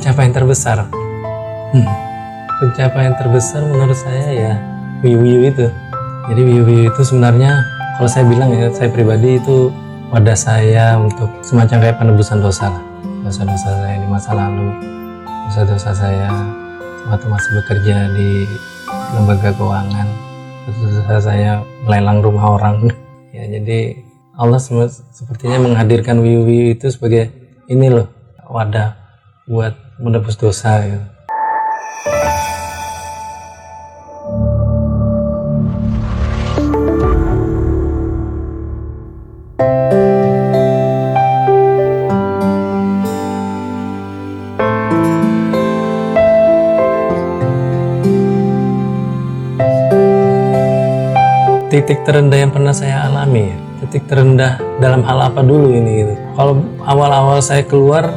Pencapaian terbesar. Pencapaian terbesar menurut saya ya Wiu itu. Jadi Wiu itu sebenarnya kalau saya bilang ya, saya pribadi itu wadah saya untuk semacam kayak penebusan dosa lah. Dosa-dosa saya di masa lalu, dosa-dosa saya waktu masih bekerja di lembaga keuangan, dosa-dosa saya melelang rumah orang. Ya, jadi Allah sepertinya menghadirkan Wiu itu sebagai ini loh, wadah buat menebus dosa gitu. Titik terendah yang pernah saya alami ya, titik terendah dalam hal apa dulu ini gitu. Kalau awal-awal saya keluar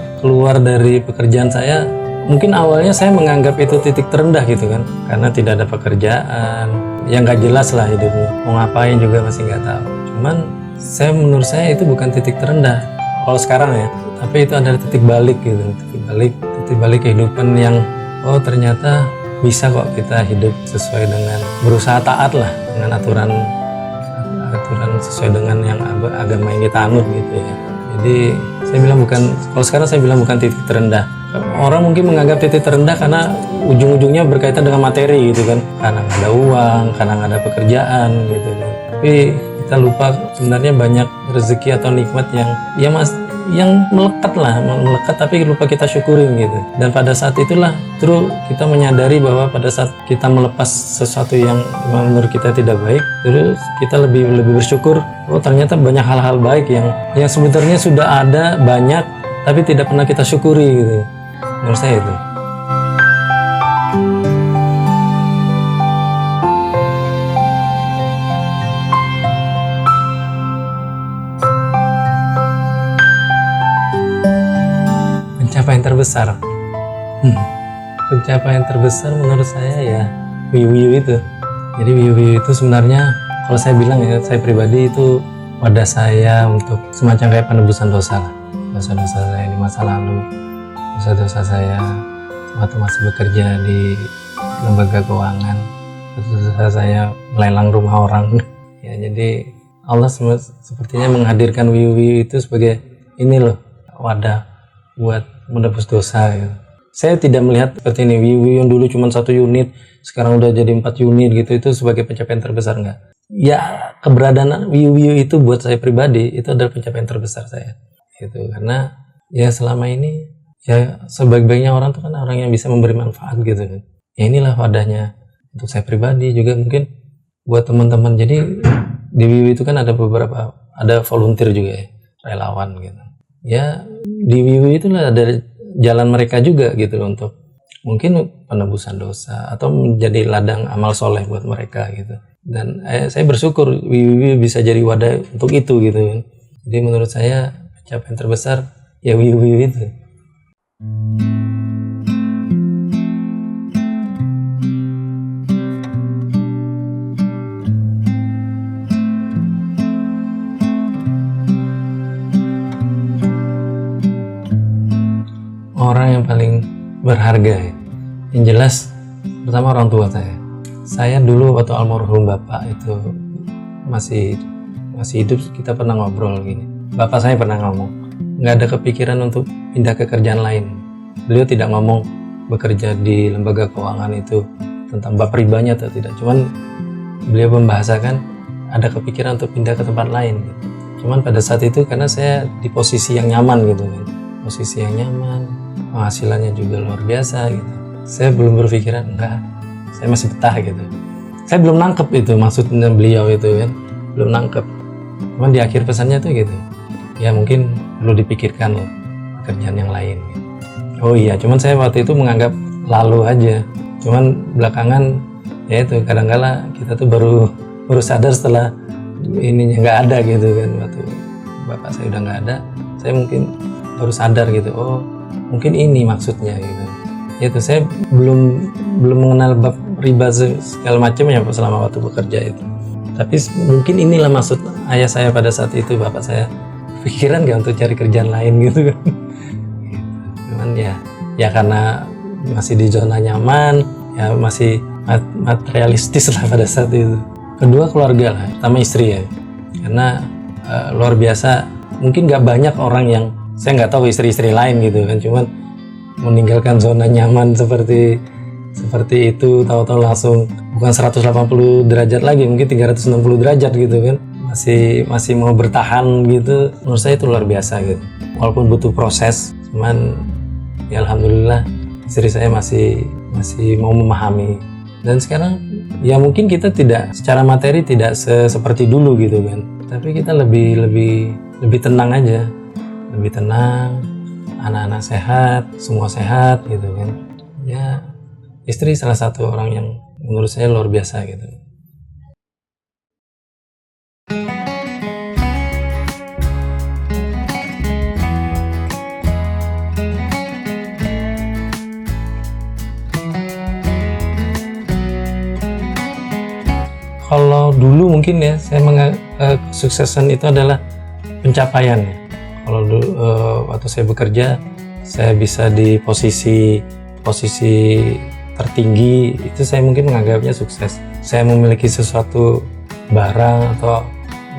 dari pekerjaan saya, mungkin awalnya saya menganggap itu titik terendah gitu kan, karena tidak ada pekerjaan, yang nggak jelas lah hidupnya, mau ngapain juga masih nggak tahu. Cuman menurut saya itu bukan titik terendah kalau sekarang ya, tapi itu adalah titik balik gitu, titik balik kehidupan yang ternyata bisa kok kita hidup sesuai dengan berusaha taat lah dengan aturan sesuai dengan yang agama yang kita anut gitu ya. Jadi saya bilang kalau sekarang saya bilang bukan titik terendah. Orang mungkin menganggap titik terendah karena ujung-ujungnya berkaitan dengan materi gitu kan, karena nggak ada uang, karena nggak ada pekerjaan gitu kan. Tapi kita lupa sebenarnya banyak rezeki atau nikmat yang melekat tapi lupa kita syukurin gitu. Dan pada saat itulah terus kita menyadari bahwa pada saat kita melepas sesuatu yang menurut kita tidak baik, terus kita lebih bersyukur, ternyata banyak hal-hal baik yang sebenarnya sudah ada banyak tapi tidak pernah kita syukuri gitu. Menurut saya itu. Pencapaian terbesar. Pencapaian terbesar menurut saya ya Wiu itu. Jadi Wiu itu sebenarnya kalau saya bilang ya, saya pribadi itu wadah saya untuk semacam kayak penebusan dosa lah. Dosa-dosa saya di masa lalu, dosa-dosa saya waktu masih bekerja di lembaga keuangan, dosa-dosa saya melelang rumah orang. Ya, jadi Allah sepertinya menghadirkan Wiu itu sebagai ini loh, wadah buat menebus dosa gitu. Saya tidak melihat seperti ini Wiu yang dulu cuma 1 unit sekarang udah jadi 4 unit gitu itu sebagai pencapaian terbesar, enggak. Ya, keberadaan Wiu itu buat saya pribadi itu adalah pencapaian terbesar saya gitu, karena ya selama ini ya sebaik-baiknya orang tuh kan orang yang bisa memberi manfaat gitu kan. Ya inilah wadahnya untuk saya pribadi, juga mungkin buat teman-teman. Jadi di Wiu itu kan ada volunteer juga ya, relawan gitu. Ya di Wiu itulah ada jalan mereka juga gitu loh, untuk mungkin penebusan dosa atau menjadi ladang amal soleh buat mereka gitu. Dan saya bersyukur Wiu bisa jadi wadah untuk itu gitu kan. Jadi menurut saya pencapaian terbesar ya Wiu itu. Orang yang paling berharga ya, yang jelas pertama orang tua saya dulu waktu almarhum bapak itu masih hidup, kita pernah ngobrol gini, bapak saya pernah ngomong nggak ada kepikiran untuk pindah ke kerjaan lain. Beliau tidak ngomong bekerja di lembaga keuangan itu tentang bab ribanya atau tidak, cuman beliau membahasakan ada kepikiran untuk pindah ke tempat lain gitu. Cuman pada saat itu karena saya di posisi yang nyaman gitu kan, posisi yang nyaman, penghasilannya juga luar biasa gitu, saya belum berpikiran enggak, saya masih betah gitu. Saya belum nangkep itu maksudnya beliau itu kan, belum nangkep. Cuman di akhir pesannya tuh gitu, ya mungkin perlu dipikirkan loh pekerjaan yang lain gitu. Oh iya, cuman saya waktu itu menganggap lalu aja. Cuman belakangan ya itu kadang-kala kita tuh baru sadar setelah ininya nggak ada gitu kan. Waktu bapak saya udah nggak ada, saya mungkin baru sadar gitu, oh mungkin ini maksudnya gitu. Itu saya belum mengenal bab riba segala macam ya selama waktu bekerja itu. Tapi mungkin inilah maksud ayah saya pada saat itu, bapak saya pikiran gak untuk cari kerjaan lain gitu kan. Cuman ya ya karena masih di zona nyaman, ya masih materialistis lah pada saat itu. Kedua keluarga lah, pertama istri ya, karena luar biasa. Mungkin nggak banyak orang yang, saya nggak tahu istri-istri lain gitu kan, cuman meninggalkan zona nyaman seperti itu, tahu-tahu langsung bukan 180 derajat lagi, mungkin 360 derajat gitu kan, masih mau bertahan gitu. Menurut saya itu luar biasa gitu, walaupun butuh proses, cuman ya alhamdulillah istri saya masih mau memahami. Dan sekarang ya mungkin kita tidak secara materi tidak seperti dulu gitu kan, tapi kita lebih tenang aja, lebih tenang, anak-anak sehat, semua sehat gitu kan. Ya istri salah satu orang yang menurut saya luar biasa gitu. Kalau dulu mungkin ya saya kesuksesan itu adalah pencapaian ya. Kalau dulu waktu saya bekerja, saya bisa di posisi tertinggi, itu saya mungkin menganggapnya sukses. Saya memiliki sesuatu barang atau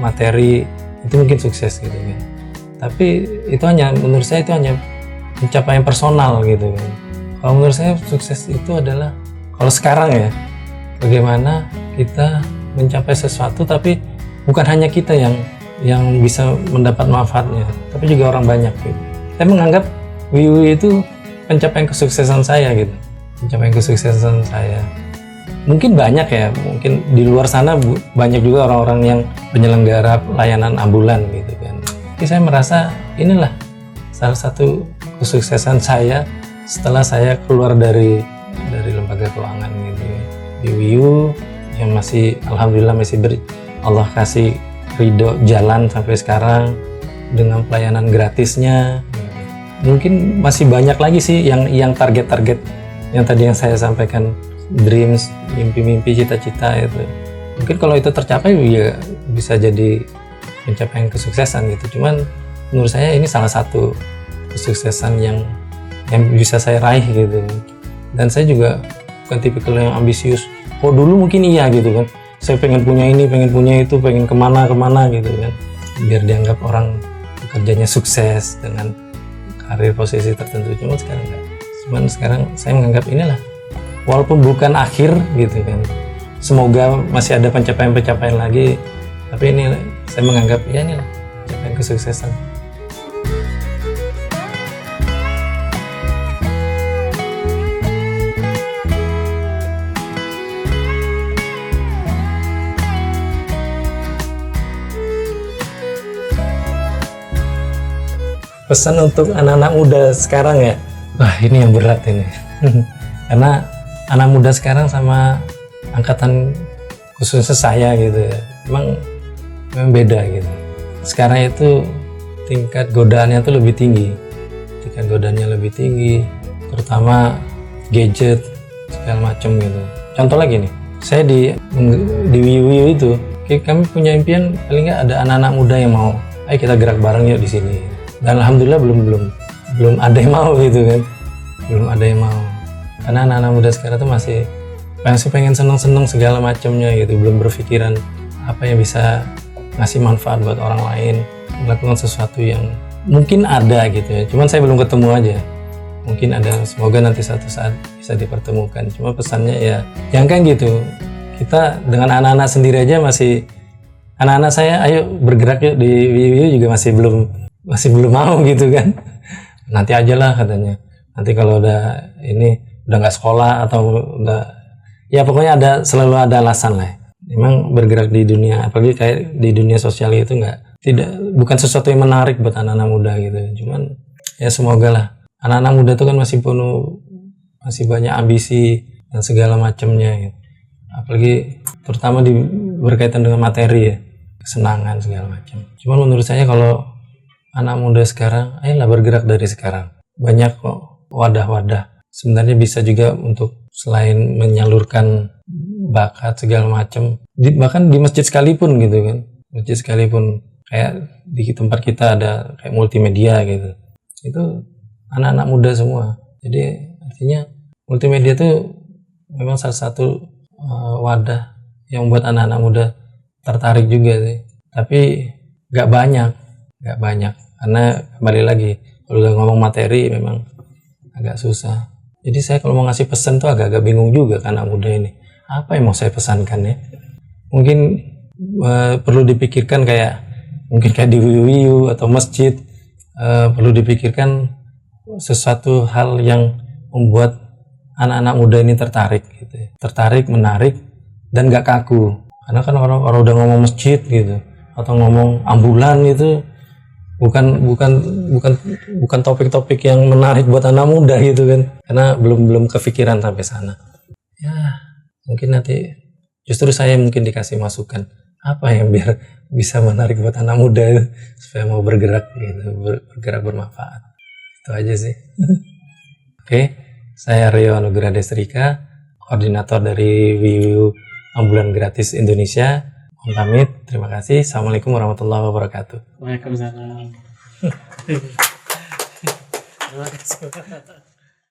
materi, itu mungkin sukses gitu kan. Tapi itu menurut saya itu hanya pencapaian personal gitu kan. Kalau menurut saya sukses itu adalah, kalau sekarang ya, bagaimana kita mencapai sesuatu tapi bukan hanya kita yang bisa mendapat manfaatnya, tapi juga orang banyak gitu. Saya menganggap WiWi itu pencapaian kesuksesan saya gitu. Pencapaian kesuksesan saya. Mungkin banyak ya, mungkin di luar sana banyak juga orang-orang yang penyelenggara layanan ambulan gitu kan. Tapi saya merasa inilah salah satu kesuksesan saya setelah saya keluar dari lembaga keuangan gitu. Di WiWi yang masih alhamdulillah masih Allah kasih ridho jalan sampai sekarang dengan pelayanan gratisnya. Mungkin masih banyak lagi sih yang target-target yang tadi yang saya sampaikan, dreams, mimpi-mimpi, cita-cita itu. Mungkin kalau itu tercapai ya bisa jadi pencapaian kesuksesan gitu. Cuman menurut saya ini salah satu kesuksesan yang bisa saya raih gitu. Dan saya juga bukan tipikal yang ambisius. Oh dulu mungkin iya gitu kan, saya pengen punya ini, pengen punya itu, pengen kemana gitu kan, biar dianggap orang kerjanya sukses dengan karir posisi tertentu. Cuman sekarang enggak. Cuman sekarang saya menganggap inilah, walaupun bukan akhir gitu kan, semoga masih ada pencapaian lagi, tapi ini saya menganggap ya inilah pencapaian kesuksesan. Pesan untuk anak-anak muda sekarang ya, wah ini yang berat ini. Karena anak muda sekarang sama angkatan khususnya saya gitu ya, memang beda gitu. Sekarang itu tingkat godaannya tuh lebih tinggi, terutama gadget segala macam gitu. Contoh lagi nih, saya di WiWi itu, kami punya impian paling nggak ada anak-anak muda yang mau, ayo kita gerak bareng yuk di sini. Dan alhamdulillah belum ada yang mau gitu kan, belum ada yang mau. Karena anak-anak muda sekarang tuh masih pengen seneng-seneng segala macamnya gitu, belum berpikiran apa yang bisa ngasih manfaat buat orang lain, melakukan sesuatu yang mungkin ada gitu ya. Cuman saya belum ketemu aja. Mungkin ada, semoga nanti suatu saat bisa dipertemukan. Cuma pesannya ya, yang kan gitu. Kita dengan anak-anak sendiri aja masih, anak-anak saya ayo bergerak yuk di WiWi juga masih belum mau gitu kan. Nanti aja lah katanya, nanti kalau udah nggak sekolah atau udah, ya pokoknya selalu ada alasan lah. Memang bergerak di dunia, apalagi kayak di dunia sosial itu bukan sesuatu yang menarik buat anak-anak muda gitu. Cuman ya semoga lah, anak-anak muda itu kan masih banyak ambisi dan segala macamnya gitu. Apalagi terutama berkaitan dengan materi ya, kesenangan segala macam. Cuman menurut saya kalau anak muda sekarang, ayolah bergerak dari sekarang. Banyak kok wadah-wadah. Sebenarnya bisa juga untuk selain menyalurkan bakat segala macam, bahkan di masjid sekalipun gitu kan. Masjid sekalipun, kayak di tempat kita ada kayak multimedia gitu. Itu anak-anak muda semua. Jadi artinya multimedia itu memang salah satu wadah yang membuat anak-anak muda tertarik juga sih. Tapi nggak banyak karena kembali lagi kalau udah ngomong materi memang agak susah. Jadi saya kalau mau ngasih pesan tuh agak-agak bingung juga ke anak muda ini. Apa yang mau saya pesankan ya? Mungkin perlu dipikirkan mungkin kayak di wiu atau masjid, perlu dipikirkan sesuatu hal yang membuat anak-anak muda ini tertarik gitu ya. Tertarik, menarik, dan gak kaku. Karena kan orang udah ngomong masjid gitu atau ngomong ambulan itu bukan topik-topik yang menarik buat anak muda gitu kan. Karena belum kepikiran sampai sana. Ya, mungkin nanti justru saya mungkin dikasih masukan apa yang biar bisa menarik buat anak muda supaya mau bergerak gitu, bergerak bermanfaat. Itu aja sih. Oke, saya Rio Anugrah Destrika, koordinator dari WIU Ambulan Gratis Indonesia. Mohon pamit, terima kasih. Assalamualaikum warahmatullahi wabarakatuh. Waalaikumsalam. Terima kasih.